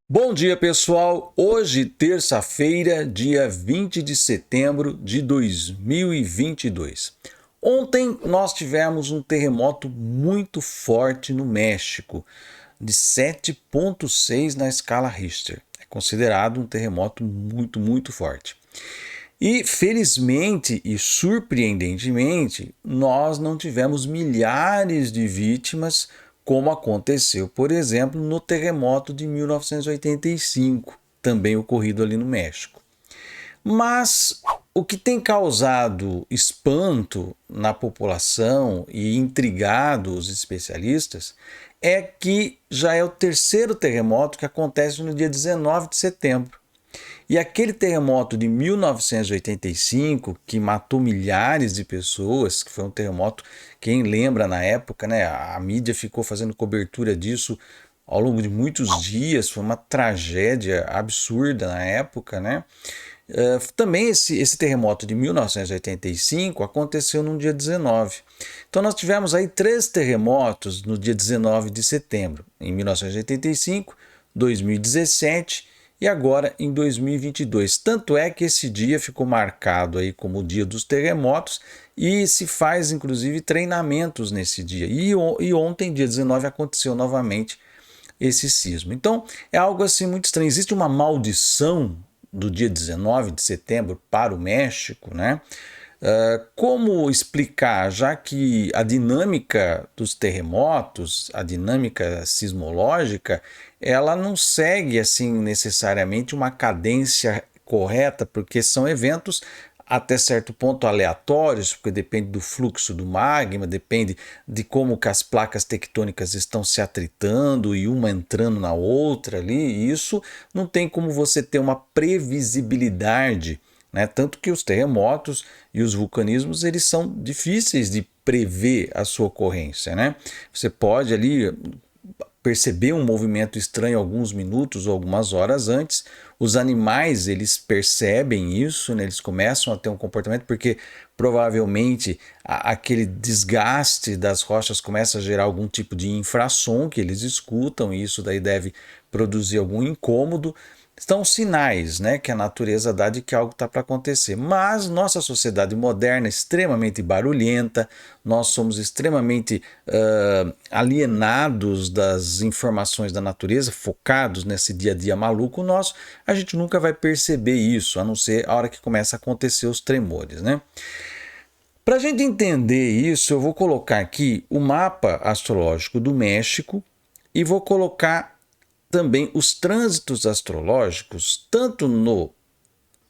Bom dia, pessoal. Hoje, terça-feira, dia 20 de setembro de 2022. Ontem nós tivemos um terremoto muito forte no México, de 7,6 na escala Richter. É considerado um terremoto muito forte. E felizmente e surpreendentemente, nós não tivemos milhares de vítimas, como aconteceu, por exemplo, no terremoto de 1985, também ocorrido ali no México. Mas o que tem causado espanto na população e intrigado os especialistas é que já é o terceiro terremoto que acontece no dia 19 de setembro. E aquele terremoto de 1985, que matou milhares de pessoas, que foi um terremoto, quem lembra na época, né? A mídia ficou fazendo cobertura disso ao longo de muitos dias, foi uma tragédia absurda na época, né? Também esse terremoto de 1985 aconteceu no dia 19. Então nós tivemos aí três terremotos no dia 19 de setembro, em 1985, 2017 e agora em 2022. Tanto é que esse dia ficou marcado aí como o dia dos terremotos e se faz inclusive treinamentos nesse dia. E ontem, dia 19, aconteceu novamente esse sismo. Então é algo assim muito estranho. Existe uma maldição do dia 19 de setembro para o México, né? Como explicar, já que a dinâmica dos terremotos, a dinâmica sismológica, ela não segue assim necessariamente uma cadência correta, porque são eventos até certo ponto aleatórios, porque depende do fluxo do magma, depende de como que as placas tectônicas estão se atritando e uma entrando na outra ali, e isso não tem como você ter uma previsibilidade, né? Tanto que os terremotos e os vulcanismos eles são difíceis de prever a sua ocorrência, né? Você pode ali perceber um movimento estranho alguns minutos ou algumas horas antes. Os animais eles percebem isso, né? Eles começam a ter um comportamento porque provavelmente aquele desgaste das rochas começa a gerar algum tipo de infrassom que eles escutam e isso daí deve produzir algum incômodo. São sinais, né, que a natureza dá de que algo está para acontecer. Mas nossa sociedade moderna é extremamente barulhenta, nós somos extremamente alienados das informações da natureza, focados nesse dia a dia maluco nosso, a gente nunca vai perceber isso, a não ser a hora que começa a acontecer os tremores, né? Para a gente entender isso, eu vou colocar aqui o mapa astrológico do México e vou colocar também os trânsitos astrológicos, tanto no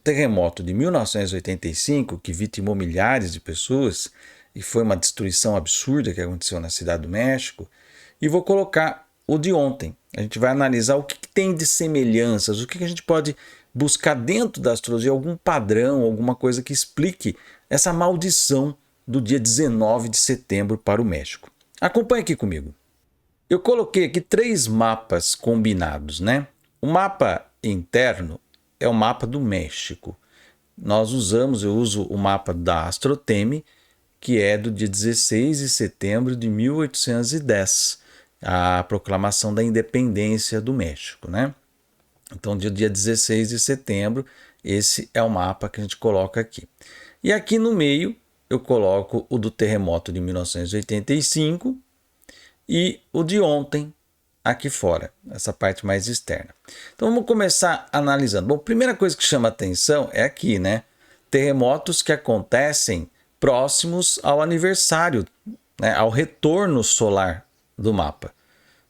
terremoto de 1985, que vitimou milhares de pessoas e foi uma destruição absurda que aconteceu na Cidade do México, e vou colocar o de ontem. A gente vai analisar o que tem de semelhanças, o que a gente pode buscar dentro da astrologia, algum padrão, alguma coisa que explique essa maldição do dia 19 de setembro para o México. Acompanhe aqui comigo. Eu coloquei aqui três mapas combinados, né? O mapa interno é o mapa do México. Eu uso o mapa da Astroteme, que é do dia 16 de setembro de 1810, a proclamação da independência do México, né? Então, dia 16 de setembro, esse é o mapa que a gente coloca aqui. E aqui no meio, eu coloco o do terremoto de 1985, e o de ontem aqui fora, essa parte mais externa. Então vamos começar analisando. Bom, primeira coisa que chama atenção é aqui, né? Terremotos que acontecem próximos ao aniversário, né? Ao retorno solar do mapa.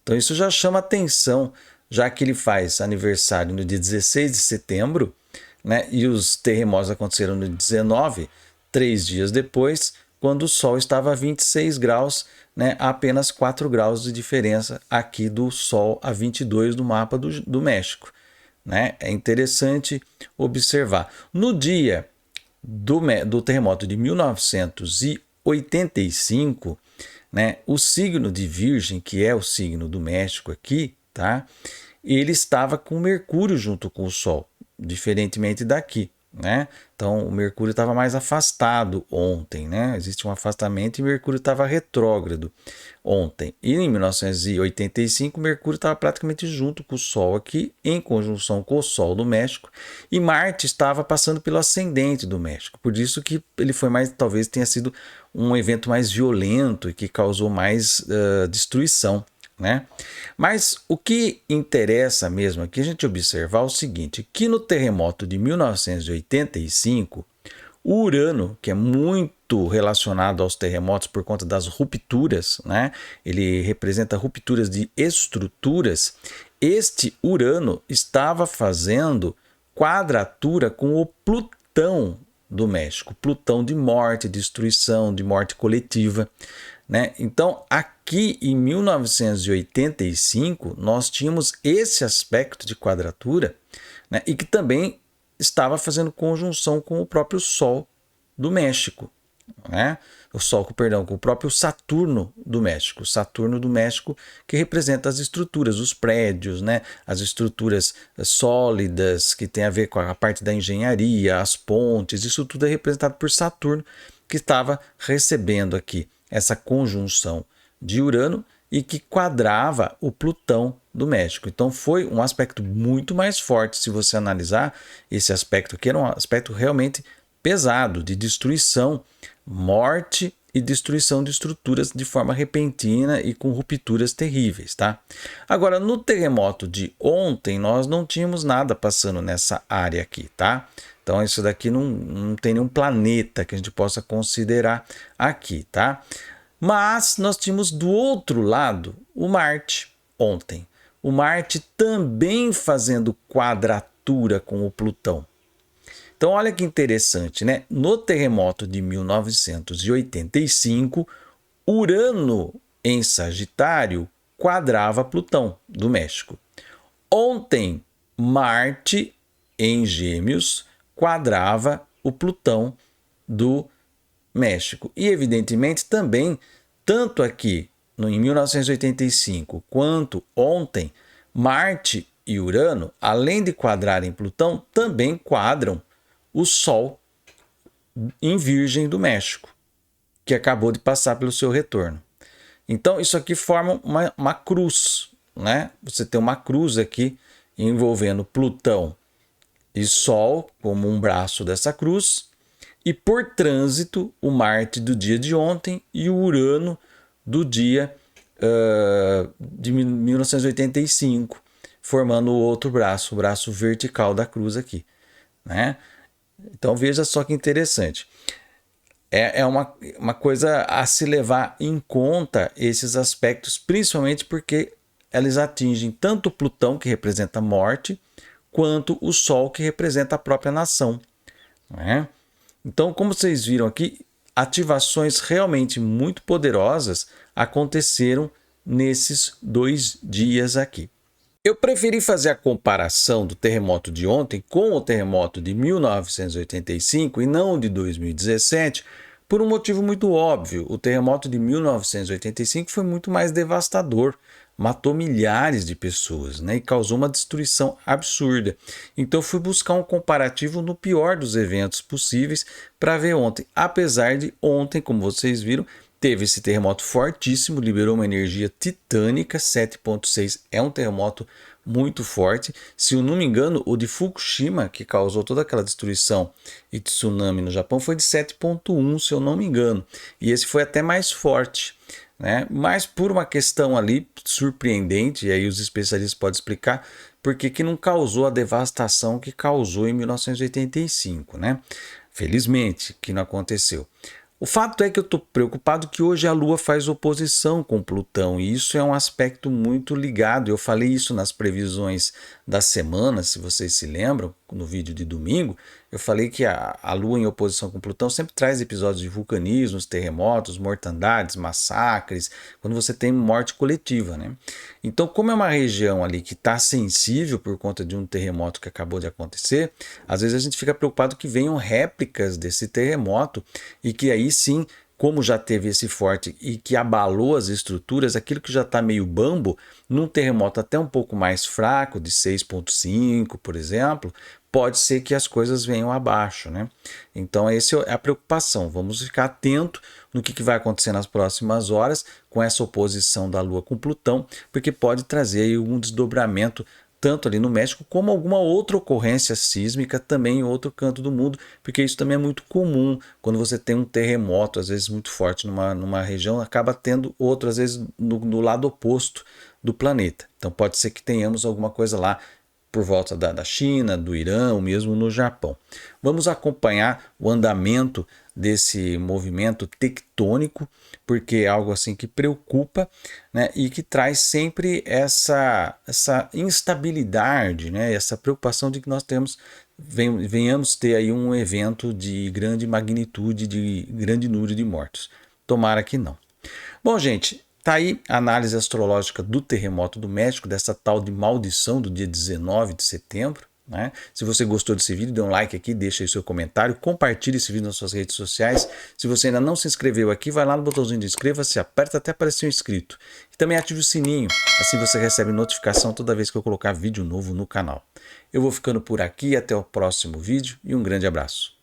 Então isso já chama atenção, já que ele faz aniversário no dia 16 de setembro, né? E os terremotos aconteceram no 19, 3 dias depois, quando o Sol estava a 26 graus, né, a apenas 4 graus de diferença aqui do Sol a 22 do mapa do México. Né? É interessante observar. No dia do terremoto de 1985, né, o signo de Virgem, que é o signo do México aqui, tá? Ele estava com Mercúrio junto com o Sol, diferentemente daqui. né? Então o Mercúrio estava mais afastado ontem, né? Existe um afastamento e Mercúrio estava retrógrado ontem. E em 1985 Mercúrio estava praticamente junto com o Sol aqui, em conjunção com o Sol do México, e Marte estava passando pelo ascendente do México. Por isso que ele foi mais, talvez tenha sido um evento mais violento e que causou mais destruição, né? Mas o que interessa mesmo aqui a gente observar é o seguinte, que no terremoto de 1985, o Urano, que é muito relacionado aos terremotos por conta das rupturas, né? Ele representa rupturas de estruturas. Este Urano estava fazendo quadratura com o Plutão do México, Plutão de morte, destruição, de morte coletiva, né? Então, aqui em 1985, nós tínhamos esse aspecto de quadratura, né? E que também estava fazendo conjunção com o próprio Sol do México, né? O Sol, perdão, com o próprio Saturno do México. Saturno do México que representa as estruturas, os prédios, né? As estruturas sólidas que tem a ver com a parte da engenharia, as pontes, isso tudo é representado por Saturno, que estava recebendo aqui essa conjunção de Urano e que quadrava o Plutão do México. Então foi um aspecto muito mais forte, se você analisar esse aspecto aqui, era um aspecto realmente pesado, de destruição, morte e destruição de estruturas de forma repentina e com rupturas terríveis, tá? Agora, no terremoto de ontem, nós não tínhamos nada passando nessa área aqui, tá? Então, isso daqui não tem nenhum planeta que a gente possa considerar aqui, tá? Mas nós tínhamos do outro lado o Marte ontem. O Marte também fazendo quadratura com o Plutão. Então, olha que interessante, né? No terremoto de 1985, Urano em Sagitário quadrava Plutão do México. Ontem, Marte em Gêmeos quadrava o Plutão do México. E, evidentemente, também, tanto aqui em 1985 quanto ontem, Marte e Urano, além de quadrarem Plutão, também quadram o Sol em Virgem do México, que acabou de passar pelo seu retorno. Então, isso aqui forma uma cruz, né? Você tem uma cruz aqui envolvendo Plutão e Sol como um braço dessa cruz, e por trânsito o Marte do dia de ontem e o Urano do dia de 1985, formando o outro braço, o braço vertical da cruz aqui, né? Então veja só que interessante. É uma coisa a se levar em conta esses aspectos, principalmente porque eles atingem tanto Plutão, que representa a morte, quanto o Sol, que representa a própria nação, né? Então, como vocês viram aqui, ativações realmente muito poderosas aconteceram nesses 2 dias aqui. Eu preferi fazer a comparação do terremoto de ontem com o terremoto de 1985 e não de 2017, por um motivo muito óbvio. O terremoto de 1985 foi muito mais devastador, matou milhares de pessoas, né, e causou uma destruição absurda. Então fui buscar um comparativo no pior dos eventos possíveis para ver ontem. Apesar de ontem, como vocês viram, teve esse terremoto fortíssimo, liberou uma energia titânica, 7,6 é um terremoto muito forte. Se eu não me engano, o de Fukushima, que causou toda aquela destruição e tsunami no Japão, foi de 7,1, se eu não me engano. E esse foi até mais forte, né? Mas por uma questão ali surpreendente, e aí os especialistas podem explicar por que não causou a devastação que causou em 1985, né? Felizmente que não aconteceu. O fato é que eu estou preocupado que hoje a Lua faz oposição com Plutão e isso é um aspecto muito ligado. Eu falei isso nas previsões da semana, se vocês se lembram, no vídeo de domingo. Eu falei que a Lua em oposição com Plutão sempre traz episódios de vulcanismos, terremotos, mortandades, massacres, quando você tem morte coletiva, né? Então, como é uma região ali que está sensível por conta de um terremoto que acabou de acontecer, às vezes a gente fica preocupado que venham réplicas desse terremoto e que aí sim como já teve esse forte e que abalou as estruturas, aquilo que já está meio bambo, num terremoto até um pouco mais fraco, de 6,5, por exemplo, pode ser que as coisas venham abaixo, né? Então, essa é a preocupação. Vamos ficar atento no que vai acontecer nas próximas horas com essa oposição da Lua com Plutão, porque pode trazer aí um desdobramento tanto ali no México, como alguma outra ocorrência sísmica também em outro canto do mundo, porque isso também é muito comum quando você tem um terremoto, às vezes muito forte numa região, acaba tendo outro, às vezes no lado oposto do planeta. Então pode ser que tenhamos alguma coisa lá por volta da China, do Irã, ou mesmo no Japão. Vamos acompanhar o andamento desse movimento tectônico, porque é algo assim que preocupa, né, e que traz sempre essa instabilidade, né, essa preocupação de que nós venhamos ter aí um evento de grande magnitude, de grande número de mortos. Tomara que não. Bom, gente, tá aí a análise astrológica do terremoto do México, dessa tal de maldição do dia 19 de setembro. Né? Se você gostou desse vídeo, dê um like aqui, deixa aí seu comentário, compartilhe esse vídeo nas suas redes sociais. Se você ainda não se inscreveu aqui, vai lá no botãozinho de inscreva-se, aperta até aparecer um inscrito. E também ative o sininho, assim você recebe notificação toda vez que eu colocar vídeo novo no canal. Eu vou ficando por aqui, até o próximo vídeo e um grande abraço.